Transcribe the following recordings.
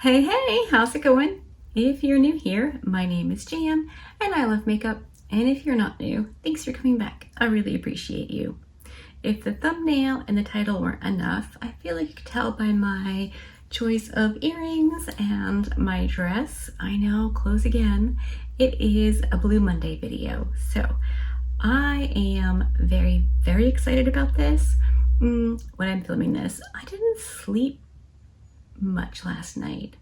Hey, how's it going? If you're new here, my name is Jan and I love makeup. And if you're not new, thanks for coming back. I really appreciate you. If the thumbnail and the title weren't enough, I feel like you could tell by my choice of earrings and my dress. I know, close again. It is a Blue Monday video. So I am very, very excited about this. When I'm filming this, I didn't sleep much last night.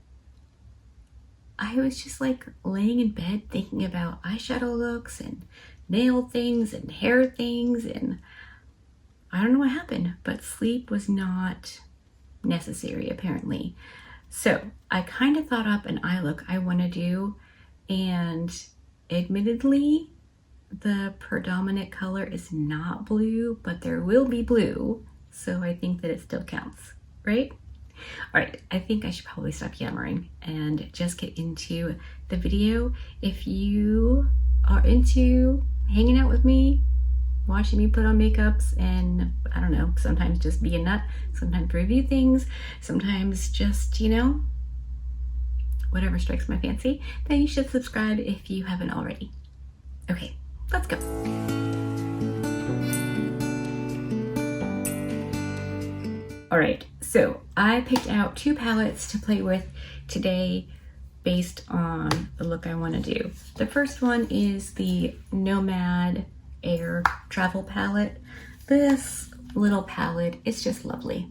I was just like laying in bed thinking about eyeshadow looks and nail things and hair things, and I don't know what happened, but sleep was not necessary apparently. So I kind of thought up an eye look I want to do, and admittedly the predominant color is not blue, but there will be blue, so I think that it still counts, right? All right, I think I should probably stop yammering and just get into the video. If you are into hanging out with me, watching me put on makeups, and I don't know, sometimes just be a nut, sometimes review things, sometimes just, whatever strikes my fancy, then you should subscribe if you haven't already. Okay, let's go. All right, so I picked out two palettes to play with today based on the look I want to do. The first one is the Nomad Air Travel Palette. This little palette is just lovely.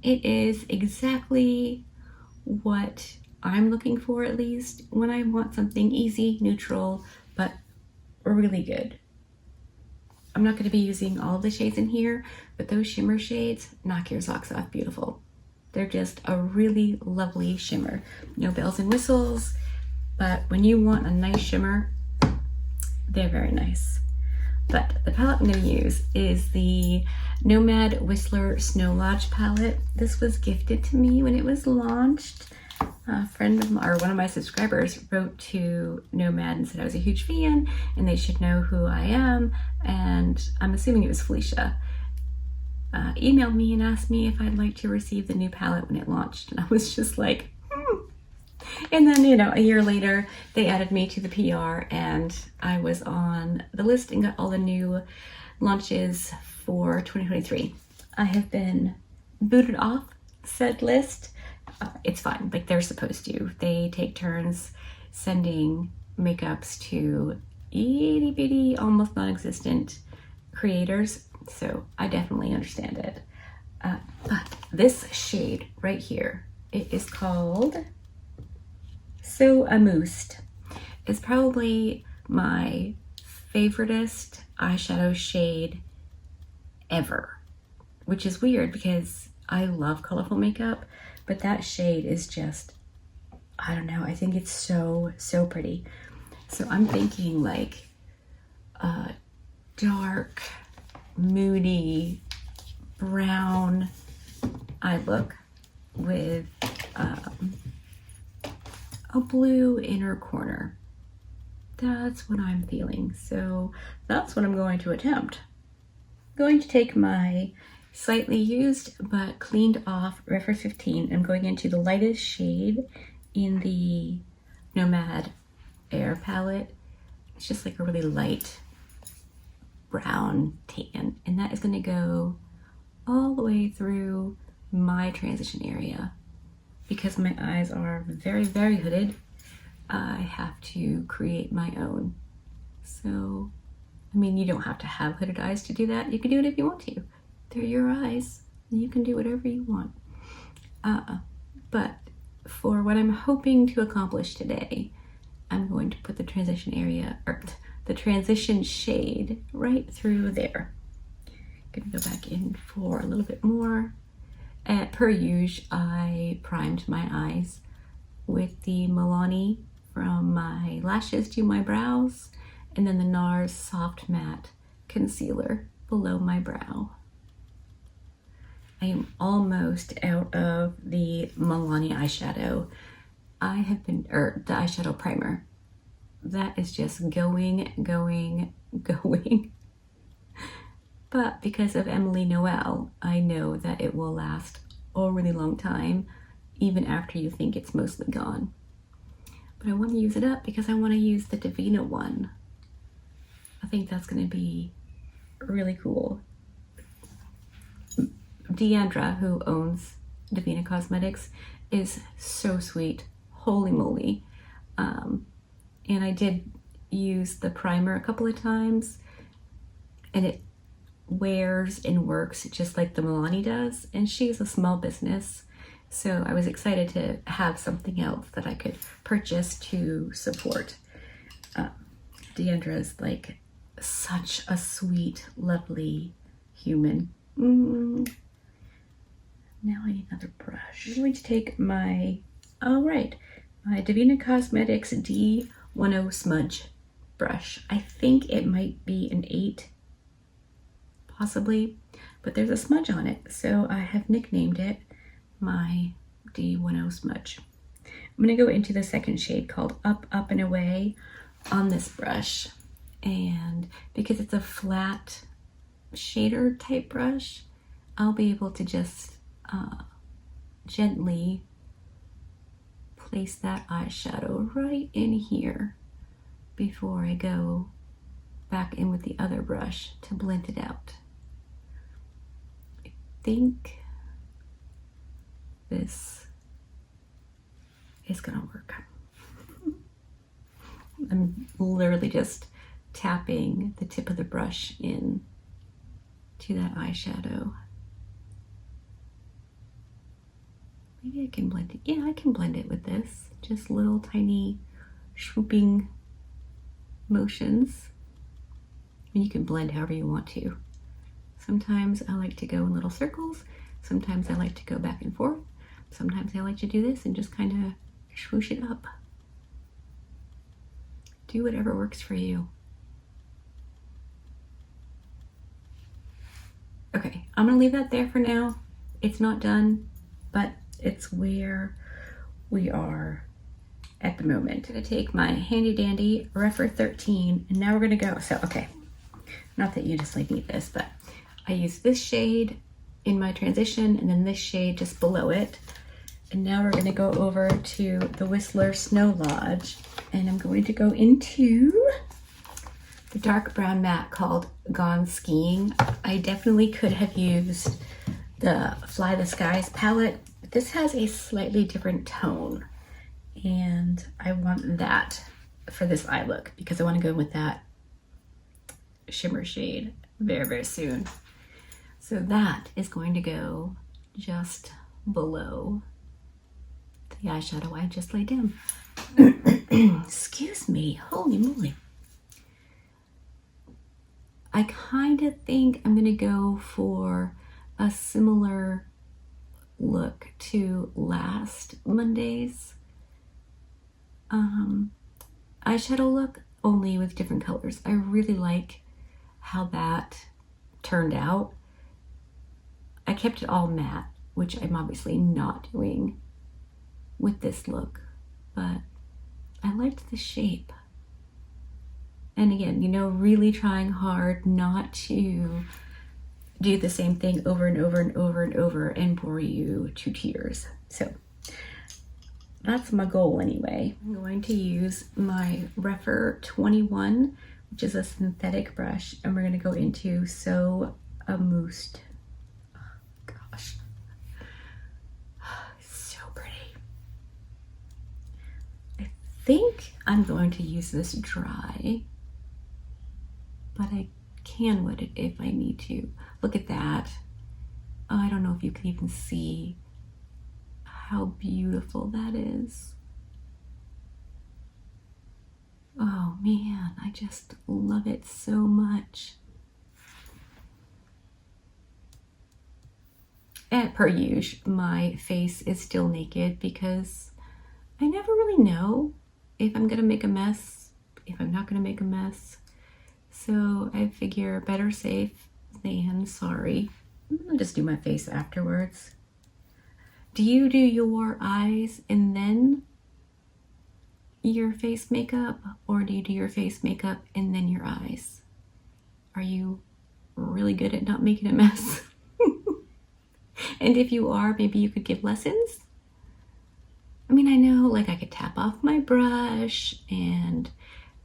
It is exactly what I'm looking for, at least, when I want something easy, neutral, but really good. I'm not going to be using all of the shades in here, but those shimmer shades knock your socks off beautiful. They're just a really lovely shimmer. No bells and whistles, but when you want a nice shimmer, they're very nice. But the palette I'm going to use is the Nomad Whistler Snow Lodge palette. This was gifted to me when it was launched. A friend of mine, or one of my subscribers, wrote to Nomad and said I was a huge fan and they should know who I am, and I'm assuming it was Felicia, emailed me and asked me if I'd like to receive the new palette when it launched, and I was just like, And then, a year later, they added me to the PR and I was on the list and got all the new launches for 2023. I have been booted off said list. It's fine, like they're supposed to. They take turns sending makeups to itty bitty, almost non-existent creators, so I definitely understand it. But this shade right here, it is called So Amused. It's probably my favoritist eyeshadow shade ever, which is weird because I love colorful makeup, but that shade is just, I don't know, I think it's so pretty. So I'm thinking like a dark, moody, brown eye look with a blue inner corner. That's what I'm feeling. So that's what I'm going to attempt. I'm going to take my slightly used but cleaned off Refer 15. I'm going into the lightest shade in the Nomad Air palette. It's just like a really light brown tan, and that is going to go all the way through my transition area. Because my eyes are very, very hooded, I have to create my own. So, I mean, you don't have to have hooded eyes to do that. You can do it if you want to. They're your eyes. You can do whatever you want. But for what I'm hoping to accomplish today, I'm going to put the transition area, or the transition shade right through there. Gonna go back in for a little bit more. Per usual, I primed my eyes with the Milani from my lashes to my brows, and then the NARS Soft Matte Concealer below my brow. I am almost out of the Milani eyeshadow. The eyeshadow primer. That is just going. But because of Emily Noel, I know that it will last a really long time, even after you think it's mostly gone. But I want to use it up because I want to use the Davina one. I think that's going to be really cool. Deandra, who owns Davina Cosmetics, is so sweet. Holy moly. And I did use the primer a couple of times, and it wears and works just like the Milani does, and she's a small business, so I was excited to have something else that I could purchase to support. Deandra is like such a sweet, lovely human. Now I need another brush. I'm going to take my, my Davina Cosmetics D10 smudge brush. I think it might be an 8, possibly, but there's a smudge on it, so I have nicknamed it my D10 smudge. I'm going to go into the second shade called Up, Up and Away on this brush, and because it's a flat shader type brush, I'll be able to just gently place that eyeshadow right in here before I go back in with the other brush to blend it out. I think this is gonna work. I'm literally just tapping the tip of the brush in to that eyeshadow. Maybe I can blend it. Yeah, I can blend it with this. Just little tiny swooping motions. And you can blend however you want to. Sometimes I like to go in little circles. Sometimes I like to go back and forth. Sometimes I like to do this and just kind of swoosh it up. Do whatever works for you. Okay, I'm gonna leave that there for now. It's not done, but it's where we are at the moment. I'm gonna take my handy dandy Refer 13, and now we're gonna go. So, okay, not that you just like need this, but I use this shade in my transition and then this shade just below it. And now we're gonna go over to the Whistler Snow Lodge, and I'm going to go into the dark brown matte called Gone Skiing. I definitely could have used the Fly the Skies palette. This has a slightly different tone, and I want that for this eye look because I want to go with that shimmer shade very, very soon. So that is going to go just below the eyeshadow I just laid down. Excuse me, holy moly. I kind of think I'm going to go for a similar look to last Monday's eyeshadow look, only with different colors. I really like how that turned out. I kept it all matte, which I'm obviously not doing with this look, but I liked the shape. And again, you know, really trying hard not to do the same thing over and over and over and over and bore you to tears. So that's my goal anyway. I'm going to use my Refer 21, which is a synthetic brush, and we're going to go into So Amused. Oh, gosh. So pretty. I think I'm going to use this dry, but I can wet it if I need to. Look at that. Oh, I don't know if you can even see how beautiful that is. Oh man, I just love it so much. And per usual, my face is still naked because I never really know if I'm gonna make a mess, if I'm not gonna make a mess. So I figure better safe than sorry. I'm gonna just do my face afterwards. Do you do your eyes and then your face makeup, or do you do your face makeup and then your eyes? Are you really good at not making a mess? And if you are, maybe you could give lessons? mean, I know like I could tap off my brush and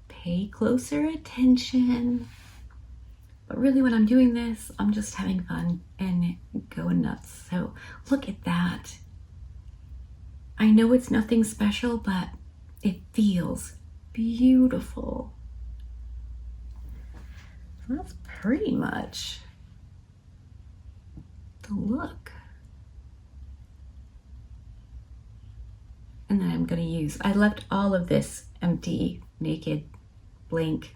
pay closer attention, but really when I'm doing this, I'm just having fun and going nuts. So look at that. I know it's nothing special, but it feels beautiful. So that's pretty much the look. And then I'm gonna use, I left all of this empty, naked, blank,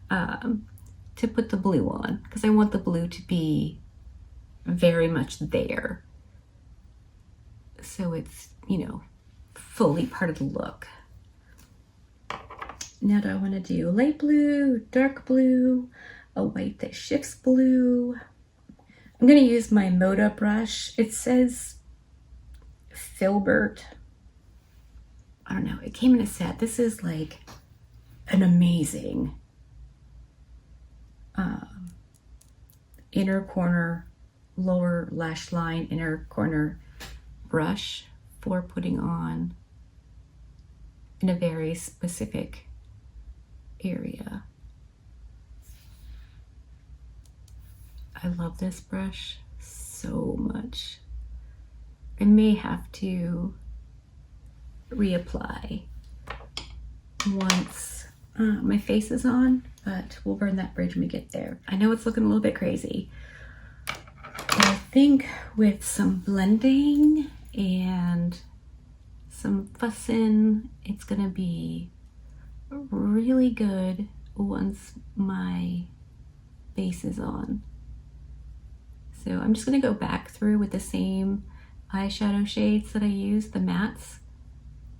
to put the blue on, because I want the blue to be very much there. So it's, you know, fully part of the look. Now do I want to do light blue, dark blue, a white that shifts blue? I'm going to use my Moda brush. It says Filbert. I don't know. It came in a set. This is like an amazing inner corner, lower lash line, inner corner brush for putting on in a very specific area. I love this brush so much. I may have to reapply once my face is on, but we'll burn that bridge when we get there. I know it's looking a little bit crazy, but I think with some blending and some fussing, it's gonna be really good once my base is on. So I'm just gonna go back through with the same eyeshadow shades that I used, the mattes,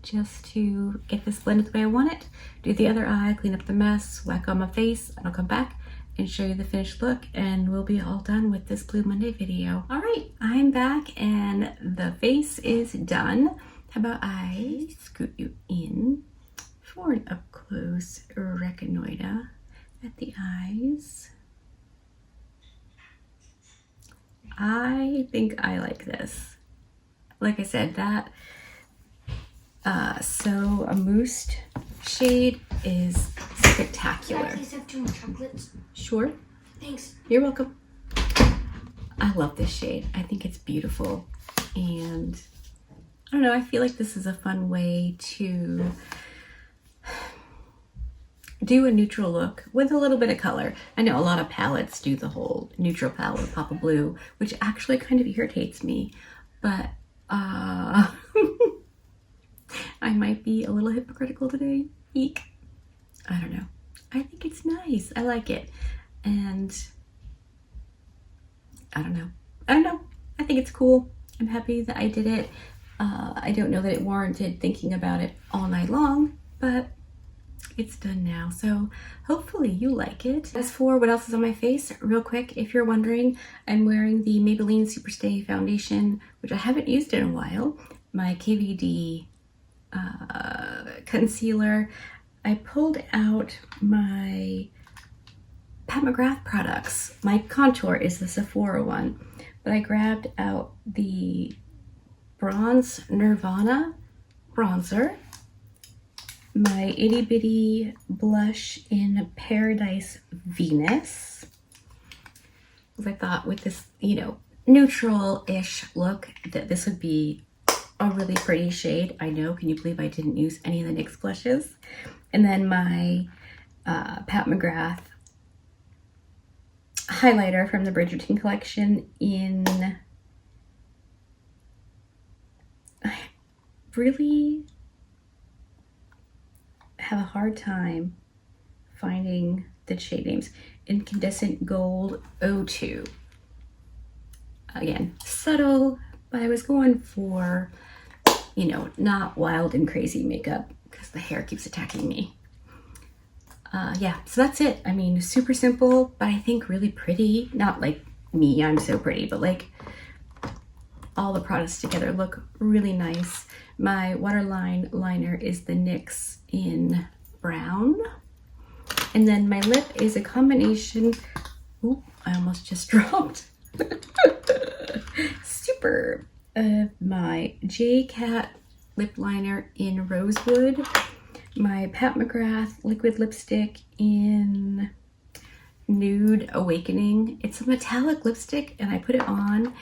just to get this blended the way I want it. Do the other eye, clean up the mess, whack on my face, and I'll come back and show you the finished look, and we'll be all done with this Blue Monday video. All right, I'm back and the face is done. How about I scoot you in for an up-close reconnoiter at the eyes. I think I like this. Like I said, that So a mousse shade is spectacular. Can I please have 2 more chocolates? Sure. Thanks. You're welcome. I love this shade. I think it's beautiful. And I don't know, I feel like this is a fun way to do a neutral look with a little bit of color. I know a lot of palettes do the whole neutral palette, pop of blue, which actually kind of irritates me. But I might be a little hypocritical today. Eek. I don't know. I think it's nice. I like it. And I don't know. I think it's cool. I'm happy that I did it. I don't know that it warranted thinking about it all night long, but it's done now. So hopefully you like it. As for what else is on my face, real quick, if you're wondering, I'm wearing the Maybelline Superstay Foundation, which I haven't used in a while. My KVD concealer. I pulled out my Pat McGrath products. My contour is the Sephora one, but I grabbed out the Bronze Nirvana bronzer, my Itty Bitty blush in Paradise Venus, because I thought with this, you know, neutral-ish look that this would be a really pretty shade. I know, can you believe I didn't use any of the NYX blushes? And then my Pat McGrath highlighter from the Bridgerton collection in, I really have a hard time finding the shade names. Incandescent Gold 02. Again, subtle, but I was going for, you know, not wild and crazy makeup because the hair keeps attacking me. Yeah, so that's it. I mean, super simple, but I think really pretty. Not like me, I'm so pretty, but like all the products together look really nice. My waterline liner is the NYX in brown. And then my lip is a combination, ooh, I almost just dropped. Super. My J Cat lip liner in Rosewood, my Pat McGrath liquid lipstick in Nude Awakening. It's a metallic lipstick and I put it on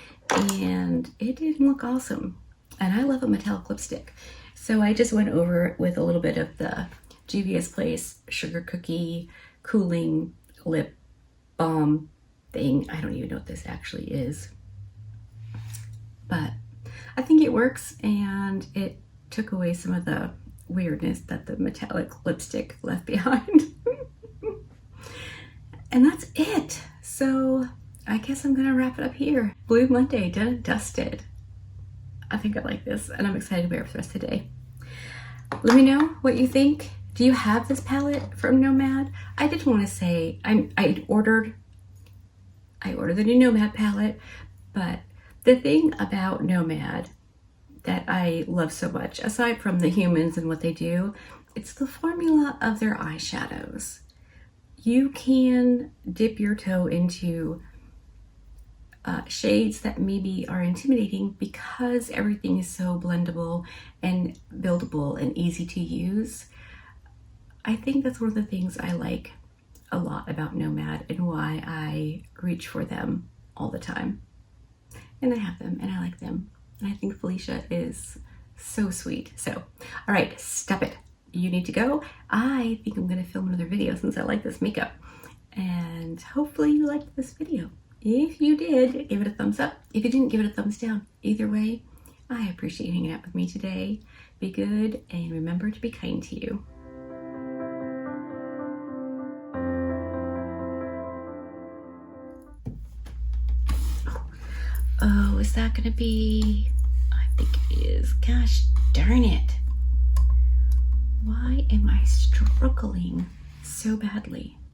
and it didn't look awesome. And I love a metallic lipstick. So I just went over it with a little bit of the Juvia's Place Sugar Cookie Cooling Lip Balm thing. I don't even know what this actually is. But I think it works and it took away some of the weirdness that the metallic lipstick left behind. And that's it. So I guess I'm gonna wrap it up here. Blue Monday, done and dusted. I think I like this and I'm excited to wear it for the rest of the day. Let me know what you think. Do you have this palette from Nomad? I did want to say I ordered the new Nomad palette, but the thing about Nomad that I love so much, aside from the humans and what they do, it's the formula of their eyeshadows. You can dip your toe into shades that maybe are intimidating because everything is so blendable and buildable and easy to use. I think that's one of the things I like a lot about Nomad and why I reach for them all the time. And I have them and I like them. And I think Felicia is so sweet. So, all right, stop it. You need to go. I think I'm gonna film another video since I like this makeup. And hopefully you liked this video. If you did, give it a thumbs up. If you didn't, give it a thumbs down. Either way, I appreciate you hanging out with me today. Be good and remember to be kind to you. Oh, is that gonna be? I think it is. Gosh darn it. Why am I struggling so badly?